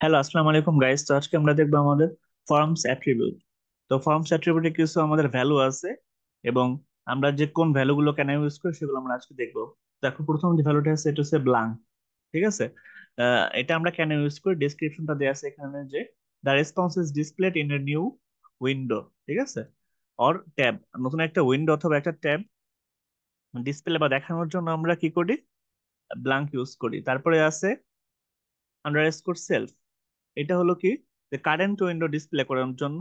Hello, আসসালামু আলাইকুম guys. তো আজকে আমরা দেখবো আমাদের ফর্মস অ্যাট্রিবিউট। তো ফর্মস অ্যাট্রিবিউটে কিছু আমাদের ভ্যালু আছে এবং আমরা যে কোন ভ্যালু গুলো কেন ইউজ করি সেগুলো আমরা আজকে দেখবো। দেখো, প্রথম যে ভ্যালুটা আছে এটা হচ্ছে ব্লাঙ্ক। ঠিক আছে। এটা আমরা কেন ইউজ করি, ডেসক্রিপশনটা দেওয়া আছে এখানে যে the response is displayed in a new window. ঠিক আছে, অর ট্যাব, নতুন একটা উইন্ডো অথবা একটা ট্যাব ডিসপ্লে বা দেখানোর জন্য আমরা কি করি, ব্লাঙ্ক ইউজ করি। তারপরে আছে আন্ডারস্কোর সেলফ, এটা হলো কি যে কারেন্ট উইন্ডো ডিসপ্লে করার জন্য।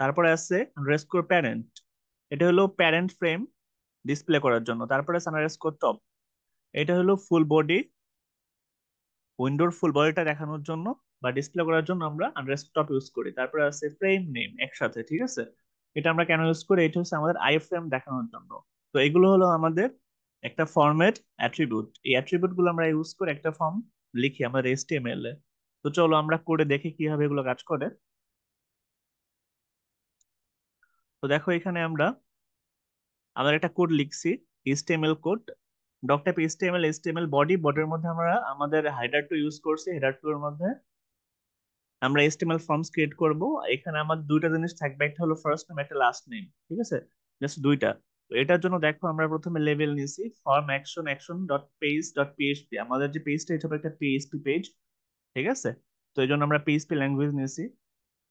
তারপরে আছে আন্ডারস্কোর প্যারেন্ট, এটা হলো প্যারেন্ট ফ্রেম ডিসপ্লে করার জন্য। তারপরে আছে আন্ডারস্কোর টপ, এটা হলো ফুল বডি, উইন্ডোর ফুল বডিটা দেখানোর জন্য বা ডিসপ্লে করার জন্য আমরা আন্ডারস্কোর টপ ইউজ করি। তারপরে আছে ফ্রেম নেম একসাথে। ঠিক আছে, এটা আমরা কেন ইউজ করি, এটা হচ্ছে আমাদের আই ফ্রেম দেখানোর জন্য। তো এগুলো হলো আমাদের একটা ফর্মেট অ্যাট্রিবিউট। এই অ্যাট্রিবিউট গুলো আমরা ইউজ করে একটা ফর্ম লিখি আমাদের এইচটিএমএল এ। তো চলো আমরা কোডে দেখি কিভাবে এগুলো কাজ করে। তো দেখো, এখানে আমরা একটা কোড লিখছি, HTML code, doc type HTML, HTML body, বডির মধ্যে আমরা আমাদের হেডার টু ইউজ করছি, হেডার টু এর মধ্যে আমরা এইচটিএমএল ফর্মস ক্রিয়েট করব। এখানে আমাদের দুইটা জিনিস থাকবে, একটা হলো ফার্স্ট নেম, একটা লাস্ট নেম। ঠিক আছে, জাস্ট দুইটা। তো এটার জন্য দেখো আমরা প্রথমে লেভেল নিয়েছি form action action dot page dot PHP. আমাদের যে পেজটা, এটা হবে একটা পিএইচপি পেজ। ঠিক আছে, তো এই জন্য আমরা পিএইচপি ল্যাঙ্গুয়েজ নিয়েছি।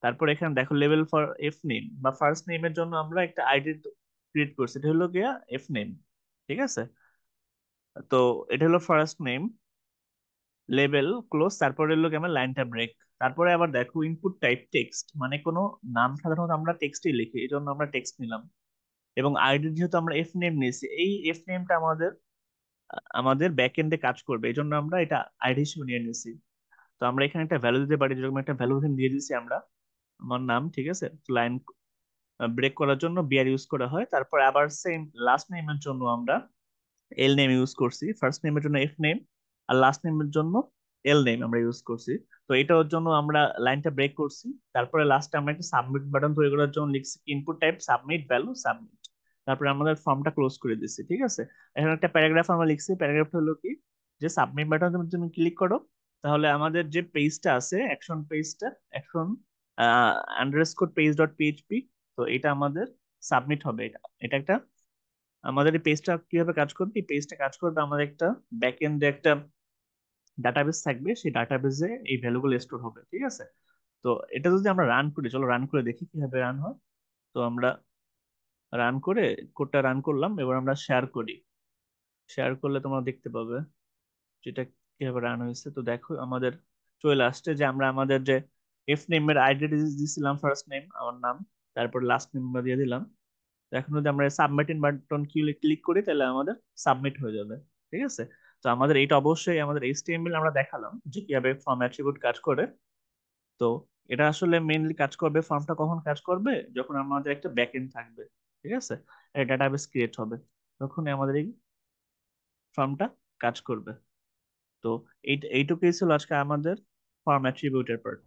তারপর এখানে দেখো লেভেল ফর এফ নেম বা ফার্স্ট নেমের জন্য আমরা একটা আইডি ক্রিয়েট করছি, এটা হলো গিয়া এফ নেম। ঠিক আছে, তো এটা হলো ফার্স্ট নেম, লেভেল ক্লোজ, তারপরে হলো কি আমার লাইনটা ব্রেক। তারপরে আবার দেখো ইনপুট টাইপ টেক্সট, মানে কোনো নাম সাধারণত আমরা টেক্সটই লিখি, এই জন্য আমরা টেক্সট নিলাম। এবং আইডি যেহেতু আমরা এফ নেম নিয়েছি, এই এফ নেমটা আমাদের ব্যাক এন্ডে কাজ করবে, এই জন্য আমরা এটা আইডি হিসেবে নিয়ে নিয়েছি। তো আমরা এখানে একটা ভ্যালু দিতে পারি, যেরকম একটা ভ্যালু এখানে দিয়ে দিয়েছি আমরা, আমার নাম। ঠিক আছে, লাইন ব্রেক করার জন্য বিআর ইউজ করা হয়। তারপর আবার সেম লাস্ট নেমের জন্য আমরা এল নেম ইউজ করছি, ফার্স্ট নেমের জন্য এফ নেম আর লাস্ট নেমের জন্য এল নেম আমরা ইউজ করছি। তো এটার জন্য আমরা লাইনটা ব্রেক করছি। তারপরে লাস্টে আমরা একটা সাবমিট বাটন তৈরি করার জন্য লিখছি input type submit value submit. তারপরে আমাদের ফর্মটা ক্লোজ করে দিচ্ছি। ঠিক আছে, এখন একটা প্যারাগ্রাফ আমরা লিখছি, প্যারাগ্রাফটা হলো কি যে সাবমিট বাটন তুমি ক্লিক করো, তাহলে আমাদের যে পেজটা আছে অ্যাকশন পেজটা, action underscore page dot PHP, তো এটা আমাদের সাবমিট হবে। এটা এটা একটা আমাদের এই পেজটা কিভাবে কাজ করবে, এই পেজটা কাজ করবে আমাদের একটা ব্যাক এন্ডে একটা ডাটাবেস থাকবে, সেই ডাটাবেসে এই ভ্যালুগুলো স্টোর হবে। ঠিক আছে, তো এটা যদি আমরা রান করি, চলো রান করে দেখি কিভাবে রান হয়। তো আমরা রান করে কোডটা রান করলাম, এবার আমরা শেয়ার করি। শেয়ার করলে তোমরা দেখতে পাবে যেটা কিভাবে রান হয়েছে। তো দেখো আমাদের চলে আসছে যে আমরা আমাদের যে এফ নেমের আইডি দিয়েছিলাম, ফার্স্ট নেম আমার নাম, তারপর লাস্ট নেম আমরা দিয়ে দিলাম। তো এখন যদি আমরা সাবমিটিং বাটন ক্লিক করি তাহলে আমাদের সাবমিট হয়ে যাবে। ঠিক আছে, তো আমাদের এইটা অবশ্যই আমাদের এইচটিএমএল আমরা দেখালাম যে কিভাবে ফর্ম অ্যাট্রিবিউট কাজ করে। তো এটা আসলে মেইনলি কাজ করবে, ফর্মটা কখন কাজ করবে, যখন আমাদের একটা ব্যাকএন্ড থাকবে। ঠিক আছে, একটা ডাটাবেস ক্রিয়েট হবে, তখনই আমাদের এই ফর্মটা কাজ করবে। তো এইটুকুই ছিল আজকে আমাদের ফর্ম অ্যাট্রিবিউটের পার্ট।